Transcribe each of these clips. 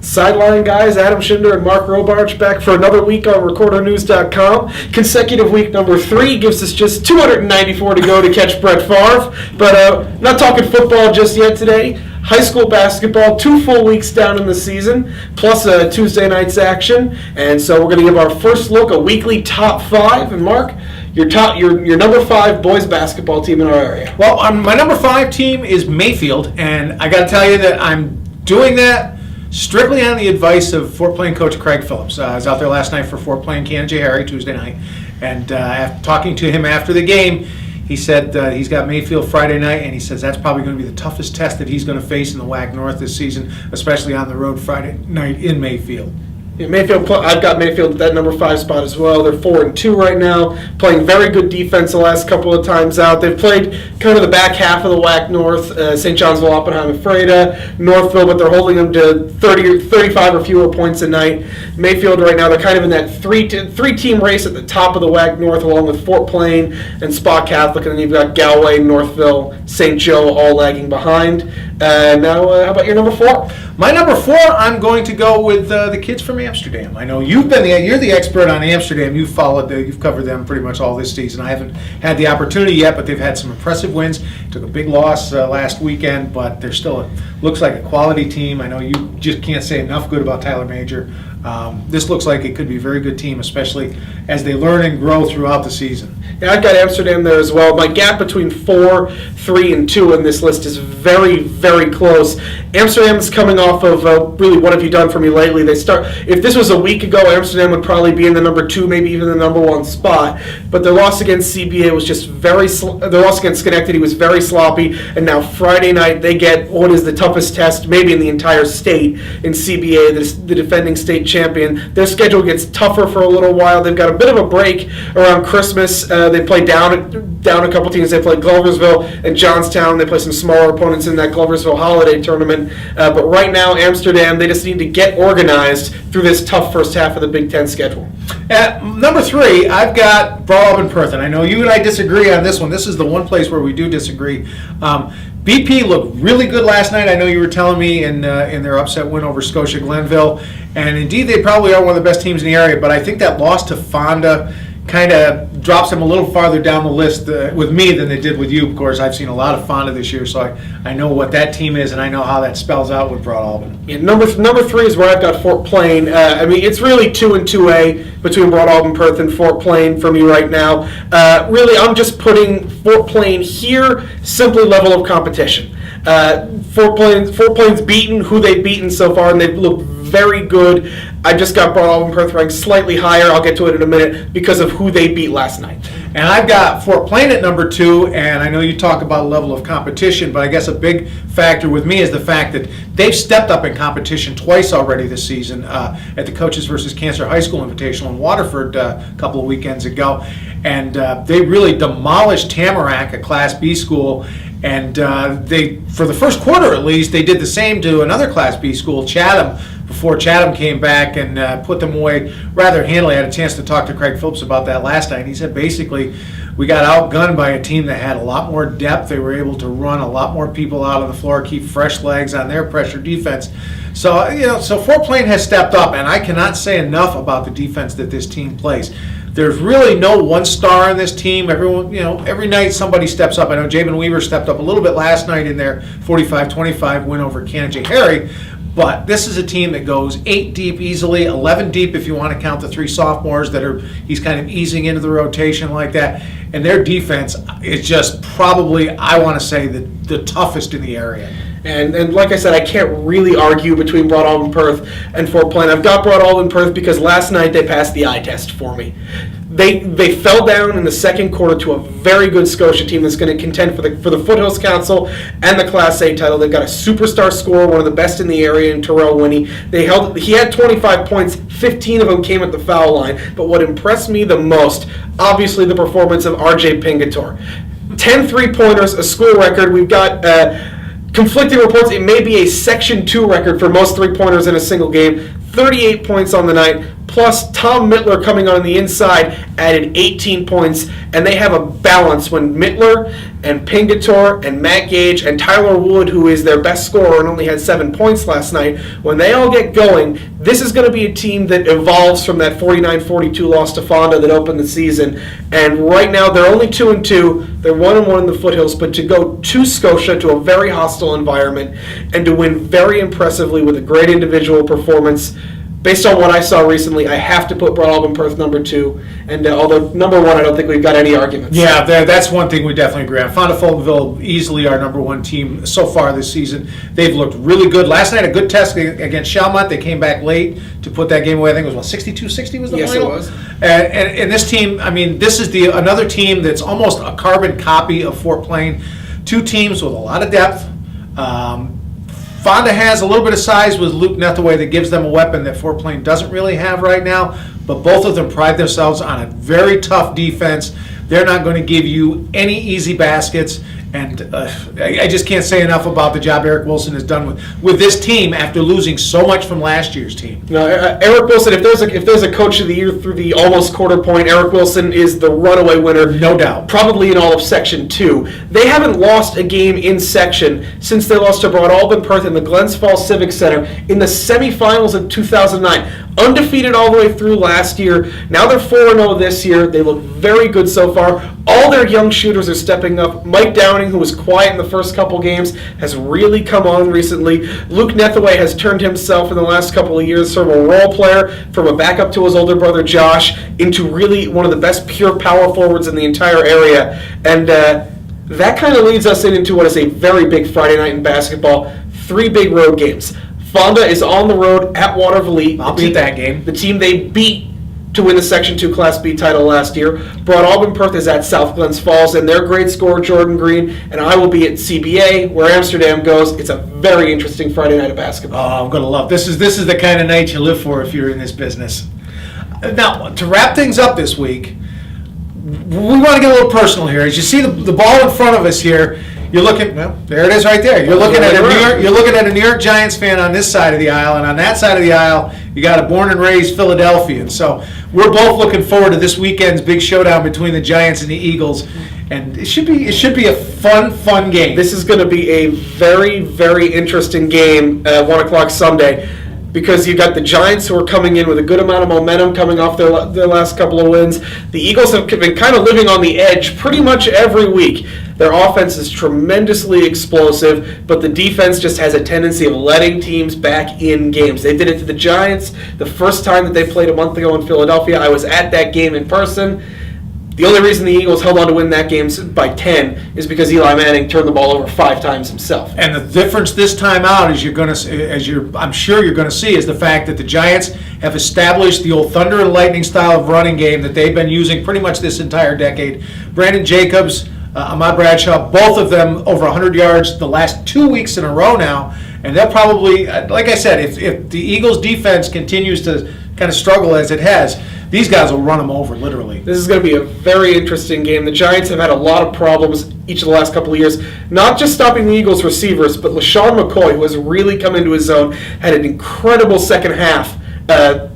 Sideline Guys, Adam Schinder and Mark Robarch back for another week on RecorderNews.com. Consecutive week number 3 gives us just 294 to go to catch Brett Favre. But not talking football just yet today. High school basketball, 2 full weeks down in the season, plus Tuesday night's action. And so we're going to give our first look, a weekly top 5. And Mark, your number 5 boys basketball team in our area. Well, my number 5 team is Mayfield, and I got to tell you that I'm doing that strictly on the advice of Fort Plain coach Craig Phillips. I was out there last night for Fort Plain Harry Tuesday night, and after talking to him after the game, he said he's got Mayfield Friday night, and he says that's probably going to be the toughest test that he's going to face in the WAC North this season, especially on the road Friday night in Mayfield. Yeah, Mayfield, I've got Mayfield at that number 5 spot as well. They're 4-2 right now, playing very good defense the last couple of times out. They've played kind of the back half of the WAC North, St. John'sville, Oppenheim, and Freda, Northville, but they're holding them to 35 or fewer points a night. Mayfield right now, they're kind of in that three-team race at the top of the WAC North, along with Fort Plain and Spa Catholic, and then you've got Galway, Northville, St. Joe, all lagging behind. Now, how about your number 4? My number 4, I'm going to go with the kids from Amsterdam. I know you're the expert on Amsterdam. You've covered them pretty much all this season. I haven't had the opportunity yet, but they've had some impressive wins. Took a big loss last weekend, but they're still looks like a quality team. I know you just can't say enough good about Tyler Major. This looks like it could be a very good team, especially as they learn and grow throughout the season. Yeah, I've got Amsterdam there as well. My gap between 4, 3, and 2 in this list is very, very close. Amsterdam is coming off of really what have you done for me lately. If this was a week ago, Amsterdam would probably be in the number 2, maybe even the number 1 spot. But their loss against CBA was just their loss against Schenectady was very sloppy. And now Friday night they get what is the toughest test maybe in the entire state in CBA, the defending state champion. Their schedule gets tougher for a little while. They've got a bit of a break around Christmas. They play down a couple teams. They play Gloversville and Johnstown. They play some smaller opponents in that Gloversville holiday tournament. But right now, Amsterdam, they just need to get organized through this tough first half of the Big Ten schedule. At number 3, I've got Broad Alban Perth, and I know you and I disagree on this one. This is the one place where we do disagree. BP looked really good last night. I know you were telling me in their upset win over Scotia Glenville, and indeed they probably are one of the best teams in the area, but I think that loss to Fonda kind of drops them a little farther down the list with me than they did with you. Of course, I've seen a lot of Fonda this year, so I know what that team is, and I know how that spells out with Broad Alban. Yeah, number 3 is where I've got Fort Plain. It's really 2 and 2A between Broad Alban Perth and Fort Plain for me right now. Really, I'm just putting Fort Plain here, simply level of competition. Fort Plain's beaten who they've beaten so far, and they've looked very good. I just got Broad Alban Perth ranked slightly higher. I'll get to it in a minute because of who they beat last night. And I've got Fort Plain at number 2, and I know you talk about level of competition, but I guess a big factor with me is the fact that they've stepped up in competition twice already this season at the Coaches versus Cancer High School Invitational in Waterford a couple of weekends ago. And they really demolished Tamarack, a Class B school, and they, for the first quarter at least, they did the same to another Class B school, Chatham, before Chatham came back and put them away rather handily. I had a chance to talk to Craig Phillips about that last night. He said basically we got outgunned by a team that had a lot more depth. They were able to run a lot more people out on the floor, keep fresh legs on their pressure defense. So, so Fort Plain has stepped up, and I cannot say enough about the defense that this team plays. There's really no one star in this team. Everyone, every night somebody steps up. I know Jabin Weaver stepped up a little bit last night in their 45-25 win over Harry. But this is a team that goes 8 deep easily, 11 deep if you want to count the 3 sophomores he's kind of easing into the rotation like that. And their defense is just probably, I want to say, the toughest in the area. And like I said, I can't really argue between Broad Alban Perth and Fort Plain. I've got Broad Alban Perth because last night they passed the eye test for me. They fell down in the second quarter to a very good Scotia team that's going to contend for the Foothills Council and the Class A title. They've got a superstar scorer, one of the best in the area, in Terrell Winnie. He had 25 points, 15 of them came at the foul line. But what impressed me the most, obviously, the performance of RJ Pingator. 10 3-pointers, a school record. We've got conflicting reports. It may be a Section 2 record for most 3-pointers in a single game. 38 points on the night. Plus, Tom Mittler coming on the inside added 18 points, and they have a balance when Mittler and Pingatore and Matt Gage and Tyler Wood, who is their best scorer and only had 7 points last night, when they all get going, this is going to be a team that evolves from that 49-42 loss to Fonda that opened the season. And right now, they're only 2-2. They're 1-1 in the foothills, but to go to Scotia, to a very hostile environment, and to win very impressively with a great individual performance, based on what I saw recently, I have to put Broad Alban Perth number 2. And although number 1, I don't think we've got any arguments. Yeah, that's one thing we definitely agree on. Fonda Fultonville, easily our number 1 team so far this season. They've looked really good. Last night, a good test against Chalmont. They came back late to put that game away. I think it was, 62-60 was the yes, final? Yes, it was. And this team, I mean, this is another team that's almost a carbon copy of Fort Plain. 2 teams with a lot of depth. Fonda has a little bit of size with Luke Nethaway that gives them a weapon that Fort Plain doesn't really have right now, but both of them pride themselves on a very tough defense. They're not going to give you any easy baskets, and I just can't say enough about the job Eric Wilson has done with this team after losing so much from last year's team. No, Eric Wilson, if there's a coach of the year through the almost quarter point, Eric Wilson is the runaway winner. No doubt. Probably in all of Section 2. They haven't lost a game in Section since they lost to Broad Alban Perth in the Glens Falls Civic Center in the semifinals of 2009. Undefeated all the way through last year. Now they're 4-0 this year. They look very good so far. All their young shooters are stepping up. Mike Downing, who was quiet in the first couple games, has really come on recently. Luke Nethaway has turned himself in the last couple of years from a role player, from a backup to his older brother Josh, into really one of the best pure power forwards in the entire area. And that kind of leads us into what is a very big Friday night in basketball. 3 big road games. Fonda is on the road at Watervliet. I'll beat that game. The team they beat to win the Section 2 Class B title last year. Broad Alban Perth is at South Glens Falls, and their great scorer, Jordan Green, and I will be at CBA, where Amsterdam goes. It's a very interesting Friday night of basketball. Oh, I'm going to love this. This is the kind of night you live for if you're in this business. Now, to wrap things up this week, we want to get a little personal here. As you see the ball in front of us here, you're looking. Well, there it is, right there. You're looking at a New York Giants fan on this side of the aisle, and on that side of the aisle, you got a born and raised Philadelphian. So we're both looking forward to this weekend's big showdown between the Giants and the Eagles, and it should be a fun game. This is going to be a very, very interesting game at 1 o'clock Sunday, because you've got the Giants who are coming in with a good amount of momentum coming off their last couple of wins. The Eagles have been kind of living on the edge pretty much every week. Their offense is tremendously explosive, but the defense just has a tendency of letting teams back in games. They did it to the Giants the first time that they played a month ago in Philadelphia. I was at that game in person. The only reason the Eagles held on to win that game by 10 is because Eli Manning turned the ball over 5 times himself. And the difference this time out, I'm sure you're going to see, is the fact that the Giants have established the old thunder and lightning style of running game that they've been using pretty much this entire decade. Brandon Jacobs, Ahmad Bradshaw, both of them over 100 yards the last 2 weeks in a row now. And they'll probably, like I said, if the Eagles' defense continues to kind of struggle as it has, these guys will run them over, literally. This is going to be a very interesting game. The Giants have had a lot of problems each of the last couple of years, not just stopping the Eagles' receivers, but LaShawn McCoy, who has really come into his own, had an incredible second half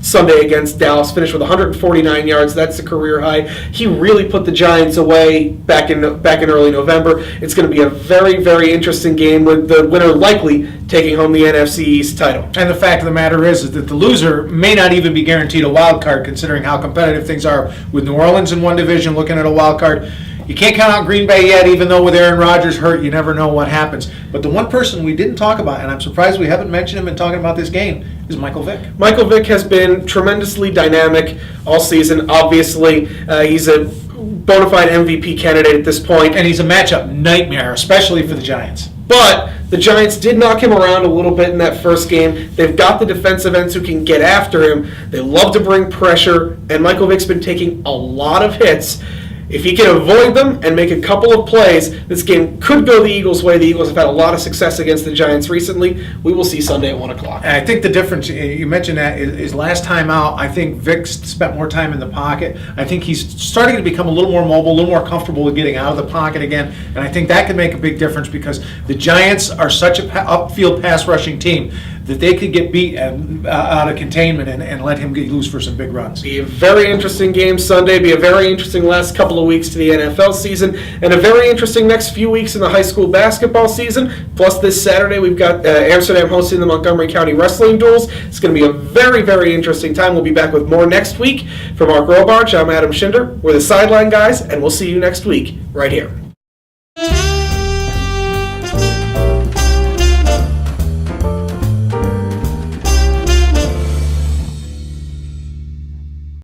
Sunday against Dallas, finished with 149 yards. That's the career high. He really put the Giants away back in early November. It's going to be a very, very interesting game with the winner likely taking home the NFC East title. And the fact of the matter is that the loser may not even be guaranteed a wild card, considering how competitive things are with New Orleans in one division looking at a wild card. You can't count out Green Bay yet, even though with Aaron Rodgers hurt, you never know what happens. But the one person we didn't talk about, and I'm surprised we haven't mentioned him in talking about this game, is Michael Vick. Michael Vick has been tremendously dynamic all season. Obviously, he's a bona fide MVP candidate at this point. And he's a matchup nightmare, especially for the Giants. But the Giants did knock him around a little bit in that first game. They've got the defensive ends who can get after him. They love to bring pressure, and Michael Vick's been taking a lot of hits. If he can avoid them and make a couple of plays, this game could go the Eagles' way. The Eagles have had a lot of success against the Giants recently. We will see Sunday at 1 o'clock. And I think the difference, you mentioned that, is last time out, I think Vic spent more time in the pocket. I think he's starting to become a little more mobile, a little more comfortable with getting out of the pocket again. And I think that could make a big difference because the Giants are such an upfield pass rushing team that they could get beat out of containment and let him get loose for some big runs. Be a very interesting game Sunday. Be a very interesting last couple of weeks to the NFL season, and a very interesting next few weeks in the high school basketball season. Plus, this Saturday we've got Amsterdam hosting the Montgomery County Wrestling Duels. It's going to be a very, very interesting time. We'll be back with more next week. For Mark Robarch, I'm Adam Schinder. We're the Sideline Guys, and we'll see you next week right here.